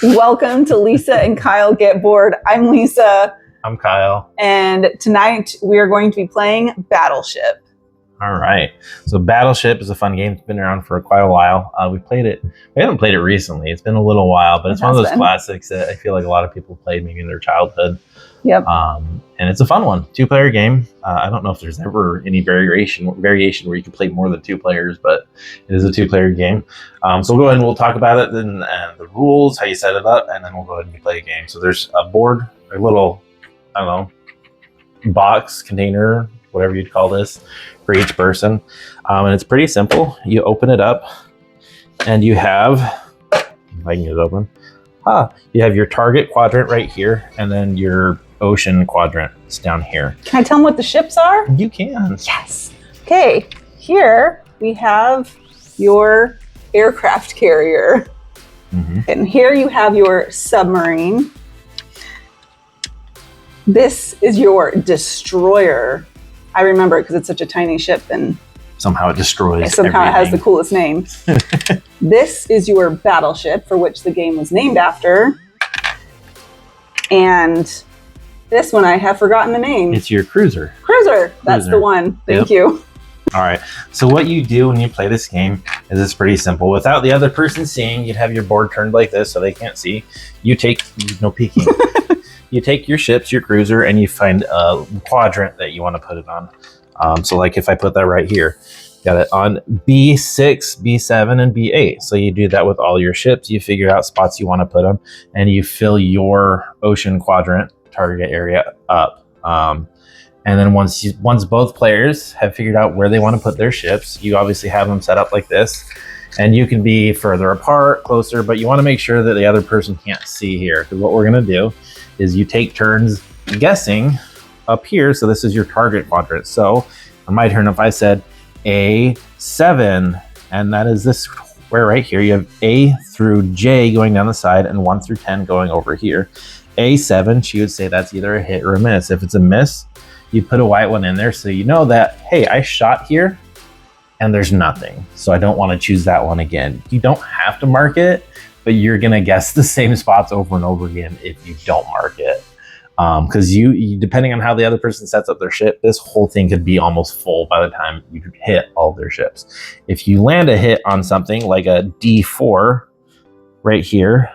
Welcome to Lisa and Kyle Get Bored. I'm Lisa. I'm Kyle. And tonight we are going to be playing Battleship. All right. So Battleship is a fun game. It's been around for quite a while. We played it. We haven't played it recently. It's been a little while, but it's one of those classics that I feel like a lot of people played maybe in their childhood. Yep. And it's a fun one. 2-player game. I don't know if there's ever any variation where you can play more than 2 players, but it is a 2-player game. So we'll go ahead and we'll talk about it and the rules, how you set it up, and then we'll go ahead and play a game. So there's a board, a little, I don't know, box, container, whatever you'd call this, for each person. And it's pretty simple. You open it up and you have, if I can get it open, you have your target quadrant right here, and then your ocean quadrant is down here. Can I tell them what the ships are? You can. Yes. Okay, here we have your aircraft carrier. Mm-hmm. And here you have your submarine. This is your destroyer. I remember it because it's such a tiny ship and somehow it destroys somehow everything. It has the coolest name. This is your battleship, for which the game was named after. And this one, I have forgotten the name. It's your cruiser. Cruiser. That's the one. Thank you. All right. So what you do when you play this game is it's pretty simple. Without the other person seeing, you'd have your board turned like this so they can't see. You take, no peeking. You take your ships, your cruiser, and you find a quadrant that you want to put it on. So like if I put that right here, got it on B6, B7, and B8. So you do that with all your ships. You figure out spots you want to put them, and you fill your ocean quadrant target area up. And then once both players have figured out where they want to put their ships, you obviously have them set up like this. And you can be further apart, closer, but you want to make sure that the other person can't see here. Because what we're going to do is you take turns guessing up here. So this is your target quadrant. So on my turn, if I said A7, and that is this square right here, you have A through J going down the side and 1 through 10 going over here. A7, she would say that's either a hit or a miss. If it's a miss, you put a white one in there so you know that, hey, I shot here and there's nothing. So I don't want to choose that one again. You don't have to mark it, but you're going to guess the same spots over and over again if you don't mark it. Because you, depending on how the other person sets up their ship, this whole thing could be almost full by the time you hit all their ships. If you land a hit on something like a D4 right here,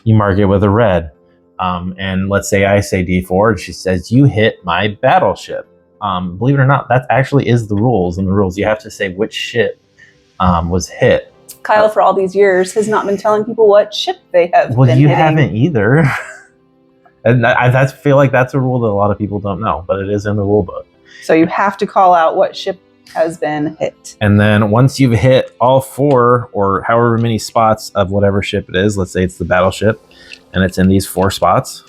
you mark it with a red. And let's say I say D4 and she says, you hit my battleship. Believe it or not, that actually is the rules. And the rules, you have to say which ship was hit. Kyle, for all these years, has not been telling people what ship they have been hitting. Well, you haven't either. And I feel like that's a rule that a lot of people don't know, but it is in the rule book. So you have to call out what ship has been hit. And then once you've hit all 4 or however many spots of whatever ship it is, let's say it's the battleship, and it's in these 4 spots,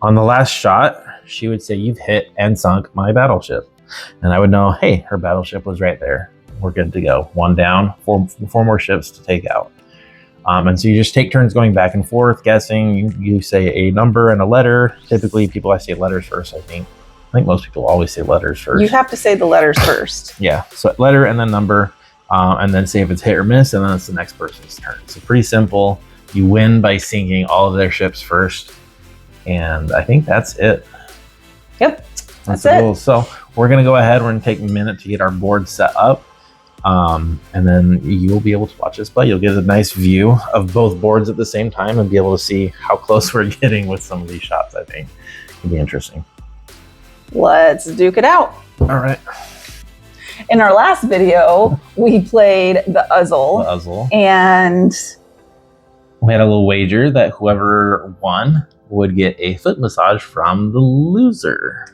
on the last shot, she would say, you've hit and sunk my battleship. And I would know, hey, her battleship was right there. We're good to go. 1 down, 4 more ships to take out. And so you just take turns going back and forth, guessing. You say a number and a letter. Typically, people say letters first, I think. I think most people always say letters first. You have to say the letters first. Yeah, so letter and then number, and then say if it's hit or miss, and then it's the next person's turn. So pretty simple. You win by sinking all of their ships first. And I think that's it. Yep, that's the rules. So we're going to go ahead. We're going to take a minute to get our board set up. And then you'll be able to watch us play. You'll get a nice view of both boards at the same time and be able to see how close we're getting with some of these shots. I think it'll be interesting. Let's duke it out. All right. In our last video, we played the UZZLE. The UZZLE. And we had a little wager that whoever won would get a foot massage from the loser.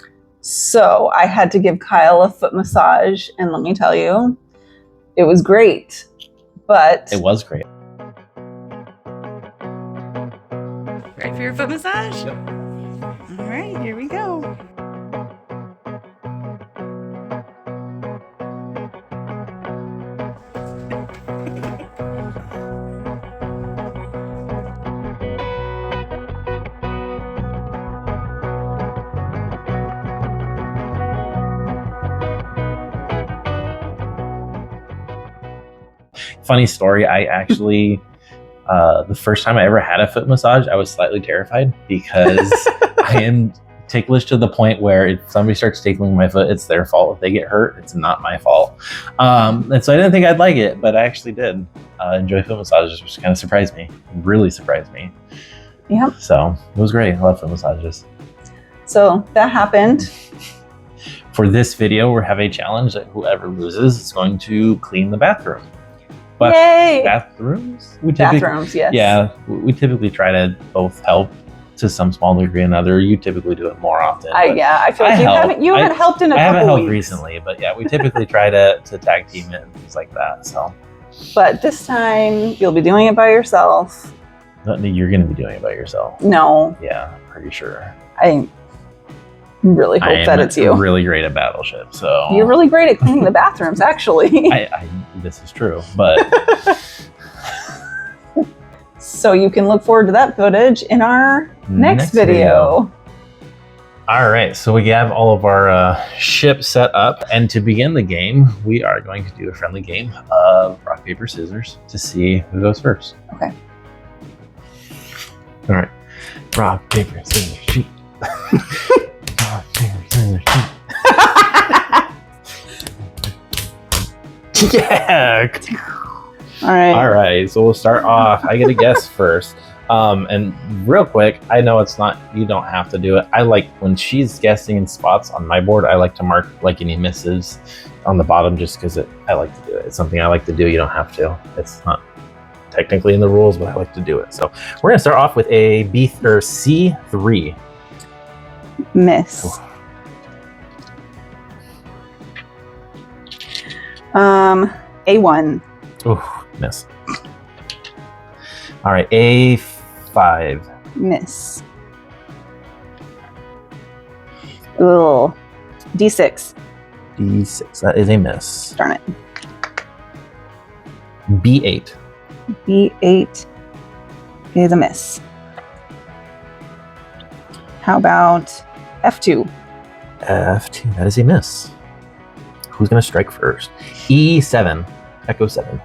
So I had to give Kyle a foot massage, and let me tell you, it was great, but... It was great. Ready for your foot massage? Yep. All right, here we go. Funny story, I actually The first time I ever had a foot massage, I was slightly terrified because I am ticklish to the point where if somebody starts tickling my foot, it's their fault. If they get hurt, it's not my fault. And so I didn't think I'd like it, but I actually did enjoy foot massages, which kind of surprised me. Really surprised me. Yep. So it was great. I love foot massages. So that happened. For this video, we have a challenge that whoever loses is going to clean the bathroom. But Yay! bathrooms? Bathrooms, yes. Yeah, we typically try to both help to some small degree or another. You typically do it more often. I feel like you haven't helped in a couple weeks. I haven't helped recently, but yeah, we typically try to tag team it and things like that. So, but this time you'll be doing it by yourself. You're going to be doing it by yourself. No. Yeah, pretty sure. I really hope that it's you. I'm really great at Battleship, so you're really great at cleaning the bathrooms, actually. This is true, but so you can look forward to that footage in our next video. All right, so we have all of our ship set up, and to begin the game, we are going to do a friendly game of rock, paper, scissors to see who goes first. Okay. All right. Rock, paper, scissors, shoot. Rock, paper, scissors, shoot. Yeah. All right. So we'll start off. I get a guess first. And real quick, I know you don't have to do it. I like when she's guessing in spots on my board, I like to mark like any misses on the bottom just because I like to do it. It's something I like to do. You don't have to. It's not technically in the rules, but I like to do it. So we're going to start off with a C3. Miss. Oh. A1. Oh, miss. All right, A5. Miss. Ugh. D6. D6, that is a miss. Darn it. B8. B8 is a miss. How about F2? F2, that is a miss. Who's going to strike first? E7. Echo 7. Are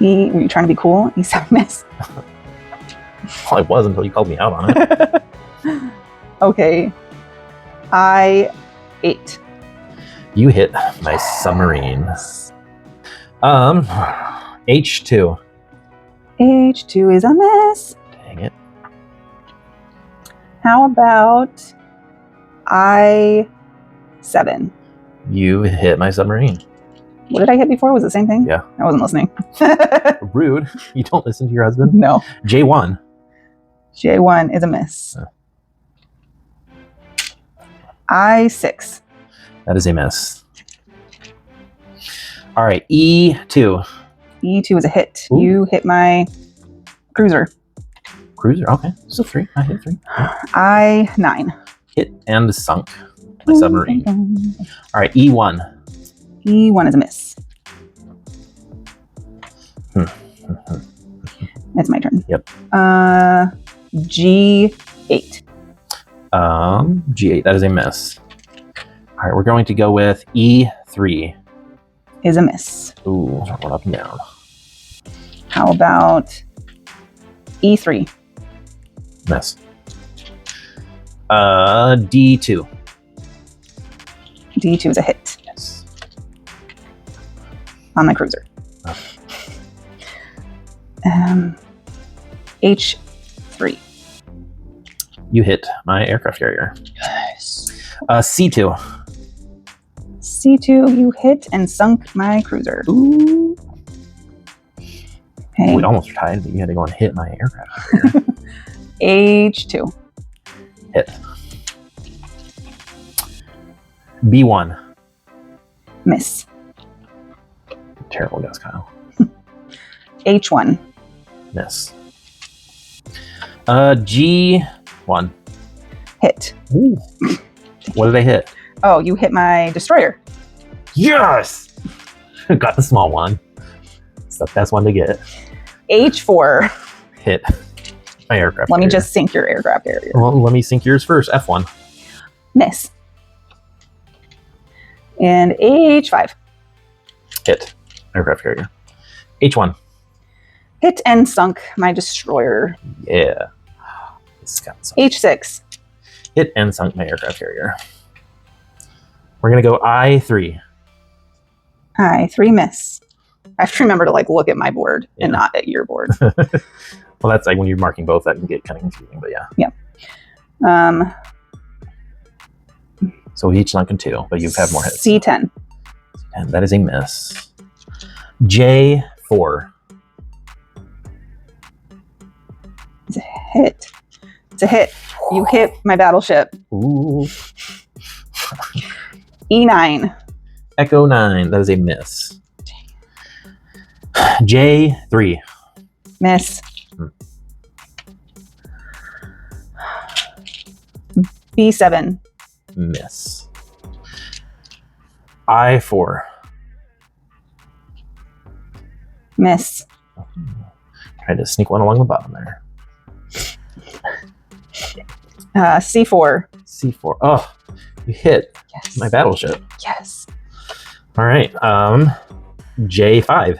you trying to be cool? E7 miss. Well, I was until you called me out on it. Okay. I8. You hit my submarine. H2. H2 is a miss. Dang it. How about I7? You hit my submarine. What did I hit before? Was it the same thing? Yeah. I wasn't listening. Rude. You don't listen to your husband? No. J1. J1 is a miss. I6. That is a miss. All right, E2. E2 is a hit. Ooh. You hit my cruiser. Cruiser, okay. So 3. I hit 3. I9. Hit and sunk my submarine. All right, E1. E1 is a miss. It's my turn. Yep. G8. G8, that is a miss. All right, we're going to go with E3. Is a miss. Ooh, one up and down. How about E3? Miss. D2. D2 is a hit. Yes. On my cruiser. H3. You hit my aircraft carrier. Yes. C2. C2, you hit and sunk my cruiser. Ooh. Okay. We almost tied, but you had to go and hit my aircraft carrier. H2. Hit. B1. Miss. Terrible guess, Kyle. H1. Miss. G1. Hit. Ooh. What did I hit? Oh, you hit my destroyer. Yes! Got the small one. It's the best one to get. H4. Hit my aircraft Let me carrier. just sink your aircraft carrier. Well, let me sink yours first. F1. Miss. And H5. Hit aircraft carrier. H1. Hit and sunk my destroyer. Yeah. It's got some. H6. Hit and sunk my aircraft carrier. We're going to go I3. I3 miss. I have to remember to like look at my board and not at your board. Well, that's like when you're marking both, that can get kind of confusing, but yeah. Yeah. So we each sunk in 2, but you have more hits. C10. And that is a miss. J4. It's a hit. It's a hit. You hit my battleship. Ooh. E9. Echo 9. That is a miss. J3. Miss. B7. Miss. I4. Miss. Try to sneak one along the bottom there. C4. C4. Oh, you hit Yes. my battleship. Yes. All right. J5.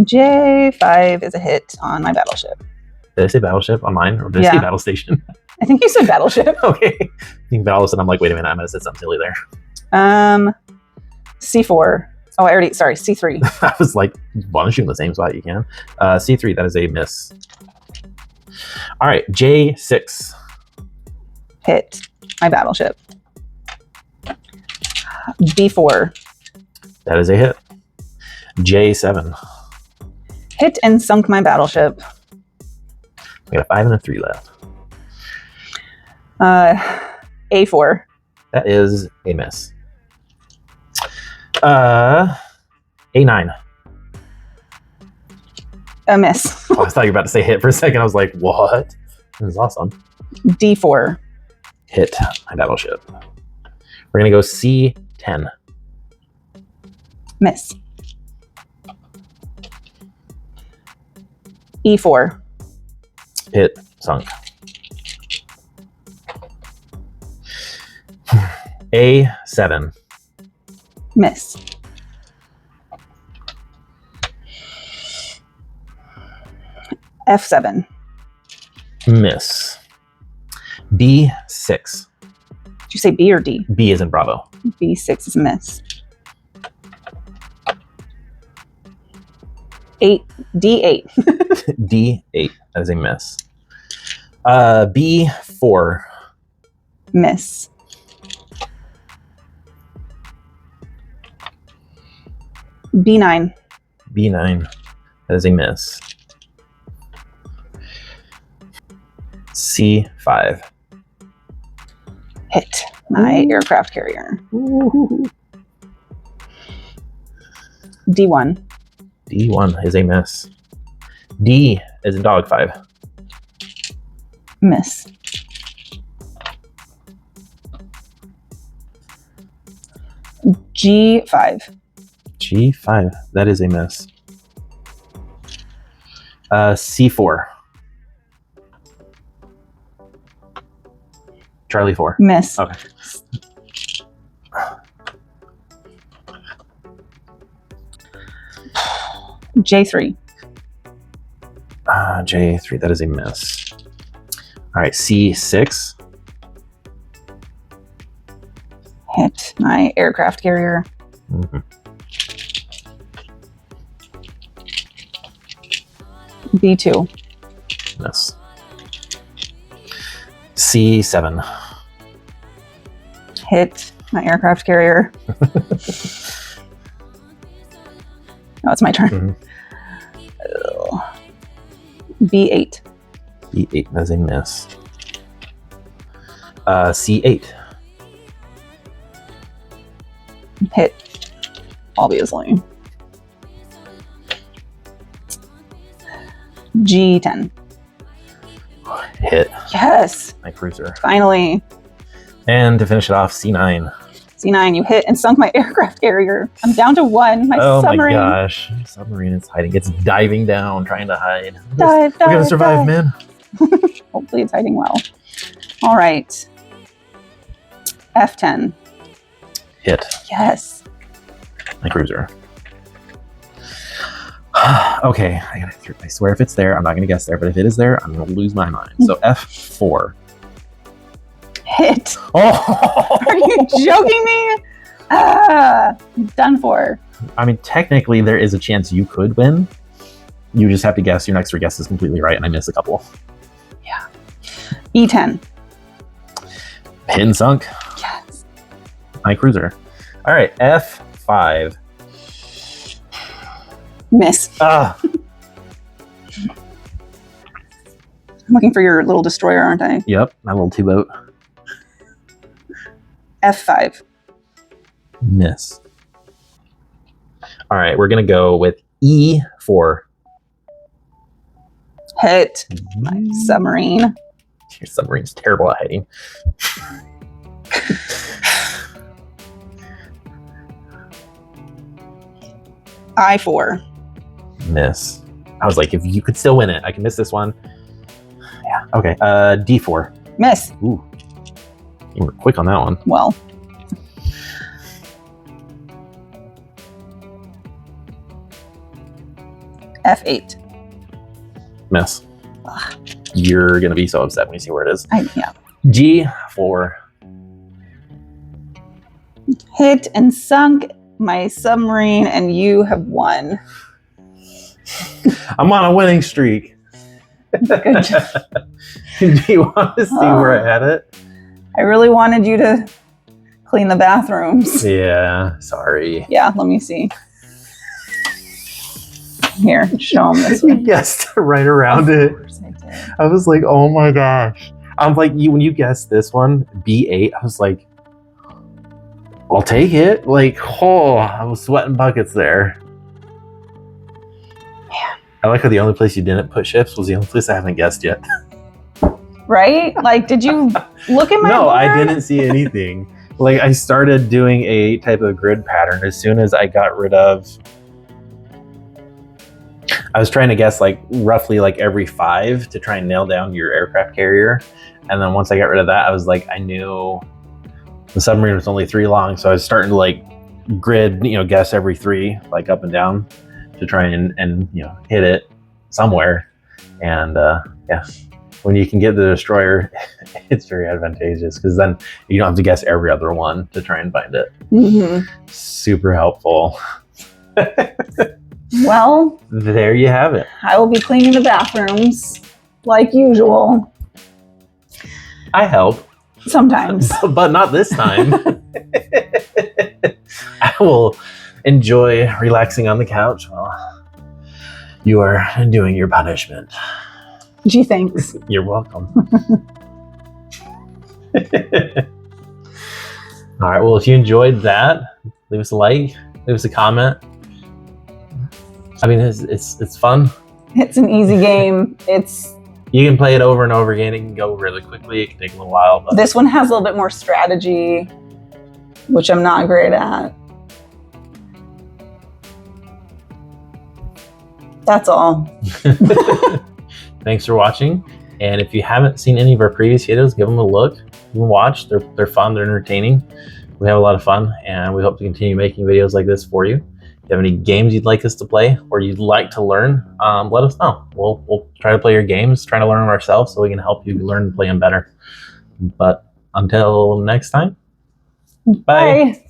J5 is a hit on my battleship. Did I say battleship on mine, or did I say battle station? I think you said battleship. Okay. I think battleship. I'm like, wait a minute, I might have said something silly there. C4. Oh, I already. Sorry, C3. I was like, want to shoot in the same spot you can. C3. That is a miss. All right. J6. Hit my battleship. B4. That is a hit. J7. Hit and sunk my battleship. We got a 5 and a 3 left. A4. That is a miss. A9. A miss. Oh, I thought you were about to say hit for a second. I was like, what? This is awesome. D4. Hit my battleship. We're going to go C10. Miss. E4. Hit. Sunk. A7. Miss. F7. Miss. B6. Did you say B or D? B is in Bravo. B6 is a miss. D8. D8. That is a miss. B4. Miss. B9. B9. That is a miss. C5. Hit my aircraft carrier. D1. D1 is a miss. D is in dog 5. Miss. G5. G5. That is a miss. C4. Charlie 4. Miss. Okay. J3. J3. That is a miss. All right. C6. Hit my aircraft carrier. Mm-hmm. B2. Miss. C7. Hit my aircraft carrier. Oh, it's my turn. Mm-hmm. B8. B8. That is a miss. C8. Hit, obviously. G10. Hit Yes, my cruiser. finally. And to finish it off, C9. C9, you hit and sunk my aircraft carrier. I'm down to 1. My Oh submarine. my gosh. Submarine is hiding. It's diving down, trying to hide. Dive, We're going to dive, survive, dive. man. Hopefully it's hiding well. All right. F10. Hit Yes. my cruiser. Okay, I swear if it's there, I'm not going to guess there. But if it is there, I'm going to lose my mind. So F4. Hit. Oh! Are you joking me? Done for. I mean, technically, there is a chance you could win. You just have to guess. Your next three guess is completely right, and I miss a couple. Yeah. E10. Hit and sunk. Yes. My cruiser. All right, F5. Miss. Ah. I'm looking for your little destroyer, aren't I? Yep, my little two-boat. F5. Miss. All right, we're going to go with E4. Hit. My submarine. Your submarine's terrible at hiding. I4. Miss. I was like, if you could still win it, I can miss this one. Yeah. Okay. D4. Miss. Ooh. You were quick on that one. Well. F8. Miss. You're gonna be so upset when you see where it is. Yeah. G4. Hit and sunk my submarine, and you have won. I'm on a winning streak. Good job. Do you want to see where I had it? I really wanted you to clean the bathrooms. Yeah, sorry. Yeah, let me see. Here, show them this one. Guessed right around it. Of course I did. I was like, oh my gosh. I'm like, when you guessed this one, B8, I was like, I'll take it. Like, oh, I was sweating buckets there. Yeah. I like how the only place you didn't put ships was the only place I haven't guessed yet. Right? Like, did you look at my No, board? I didn't see anything. Like, I started doing a type of grid pattern as soon as I got rid of... I was trying to guess like roughly like every 5 to try and nail down your aircraft carrier. And then once I got rid of that, I was like, I knew the submarine was only 3 long. So I was starting to like grid, guess every 3, like up and down to try and hit it somewhere. And yeah, when you can get the destroyer, it's very advantageous because then you don't have to guess every other one to try and find it. Mm-hmm. Super helpful. Well, There you have it. I will be cleaning the bathrooms like usual. I help. Sometimes. But not this time. I will enjoy relaxing on the couch while you are doing your punishment. Gee, thanks. You're welcome. All right. Well, if you enjoyed that, leave us a like, leave us a comment. I mean, it's fun. It's an easy game. You can play it over and over again. It can go really quickly. It can take a little while. But This one has a little bit more strategy, which I'm not great at. That's all. Thanks for watching. And if you haven't seen any of our previous videos, give them a look. You can watch. They're fun. They're entertaining. We have a lot of fun, and we hope to continue making videos like this for you. If you have any games you'd like us to play or you'd like to learn, let us know. We'll try to play your games, try to learn them ourselves so we can help you learn and play them better. But until next time, bye. Bye.